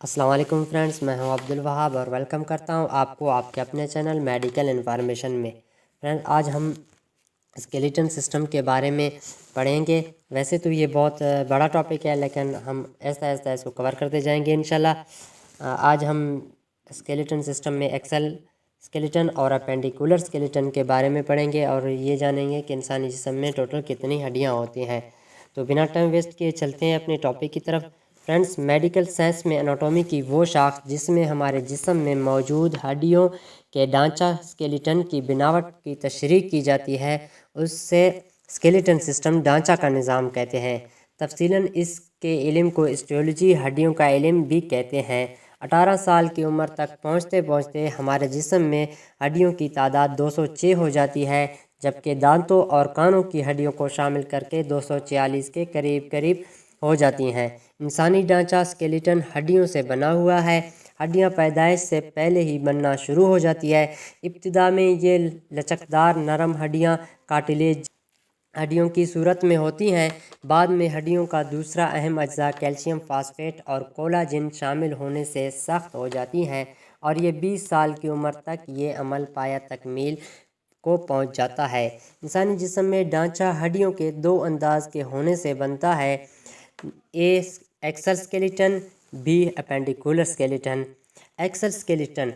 السلام علیکم فرینڈس، میں ہوں عبدالوہاب اور ویلکم کرتا ہوں آپ کو آپ کے اپنے چینل میڈیکل انفارمیشن میں۔ فرینڈ، آج ہم اسکیلیٹن سسٹم کے بارے میں پڑھیں گے۔ ویسے تو یہ بہت بڑا ٹاپک ہے، لیکن ہم آہستہ آہستہ اس کو کور کرتے جائیں گے انشاءاللہ۔ آج ہم اسکیلیٹن سسٹم میں ایکسل اسکیلیٹن اور اپینڈیکولر اسکیلیٹن کے بارے میں پڑھیں گے اور یہ جانیں گے کہ انسانی جسم میں ٹوٹل کتنی ہڈیاں ہوتی ہیں۔ تو بنا ٹائم ویسٹ کیے چلتے ہیں اپنے ٹاپک کی طرف۔ فرینڈس، میڈیکل سائنس میں اناٹومی کی وہ شاخ جس میں ہمارے جسم میں موجود ہڈیوں کے ڈھانچہ اسکیلیٹن کی بناوٹ کی تشریح کی جاتی ہے، اس سے اسکیلیٹن سسٹم ڈھانچہ کا نظام کہتے ہیں۔ تفصیلاً اس کے علم کو ہسٹولوجی ہڈیوں کا علم بھی کہتے ہیں۔ 18 سال کی عمر تک پہنچتے پہنچتے ہمارے جسم میں ہڈیوں کی تعداد 206 ہو جاتی ہے، جبکہ دانتوں اور کانوں کی ہڈیوں کو شامل کر کے 246 کے قریب ہو جاتی ہیں۔ انسانی ڈھانچہ اسکیلیٹن ہڈیوں سے بنا ہوا ہے۔ ہڈیاں پیدائش سے پہلے ہی بننا شروع ہو جاتی ہے۔ ابتدا میں یہ لچکدار نرم ہڈیاں کارٹلیج ہڈیوں کی صورت میں ہوتی ہیں۔ بعد میں ہڈیوں کا دوسرا اہم اجزاء کیلشیم فاسفیٹ اور کولاجن شامل ہونے سے سخت ہو جاتی ہیں، اور یہ 20 سال کی عمر تک یہ عمل پایہ تکمیل کو پہنچ جاتا ہے۔ انسانی جسم میں ڈھانچہ ہڈیوں کے دو انداز کے ہونے سے بنتا ہے، A axial skeleton, B appendicular skeleton. Axial skeleton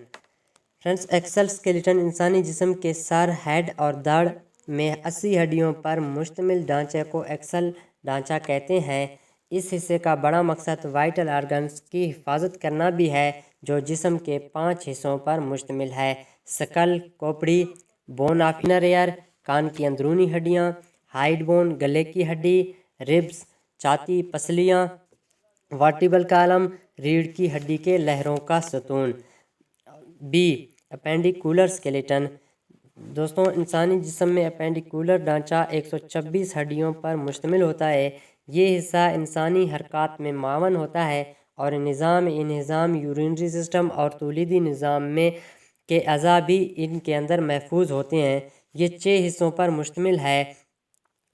friends, axial skeleton انسانی جسم کے سر، ہیڈ اور دڑ میں 80 ہڈیوں پر مشتمل ڈھانچے کو ایکسل ڈھانچہ کہتے ہیں۔ اس حصے کا بڑا مقصد وائٹل آرگنز کی حفاظت کرنا بھی ہے، جو جسم کے 5 حصوں پر مشتمل ہے: سکل، کھوپڑی، بون آف انر ایئر، کان کی اندرونی ہڈیاں، ہائڈ بون، گلے کی ہڈی، ربز، چھاتی، پسلیاں، ورٹیبرل کالم، ریڑھ کی ہڈی کے لہروں کا ستون۔ بی اپینڈیکولر اسکیلیٹن دوستوں، انسانی جسم میں اپینڈیکولر ڈھانچہ 126 ہڈیوں پر مشتمل ہوتا ہے۔ یہ حصہ انسانی حرکات میں معاون ہوتا ہے اور نظام انہضام، یورینری سسٹم اور تولیدی نظام میں کے اعضاء بھی ان کے اندر محفوظ ہوتے ہیں۔ یہ 6 حصوں پر مشتمل ہے: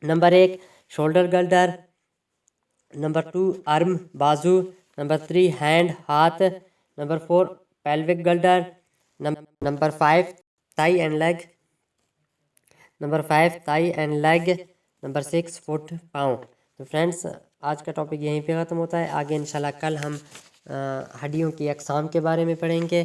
number 1 shoulder girdle, number 2 arm بازو، نمبر 3 ہینڈ ہاتھ، number 4 pelvic girdle, number 5 thigh and leg, number 6 foot پاؤں۔ تو فرینڈس، آج کا ٹاپک یہیں پہ ختم ہوتا ہے۔ آگے انشاءاللہ کل ہم ہڈیوں کی اقسام کے بارے میں پڑھیں گے۔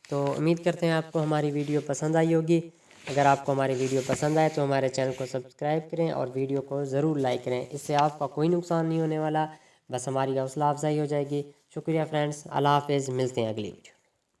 تو امید کرتے ہیں آپ کو ہماری ویڈیو پسند آئی ہوگی۔ اگر آپ کو ہماری ویڈیو پسند آئے تو ہمارے چینل کو سبسکرائب کریں اور ویڈیو کو ضرور لائک کریں۔ اس سے آپ کا کوئی نقصان نہیں ہونے والا، بس ہماری حوصلہ افزائی ہو جائے گی۔ شکریہ فرینڈس، اللہ حافظ، ملتے ہیں اگلی ویڈیو۔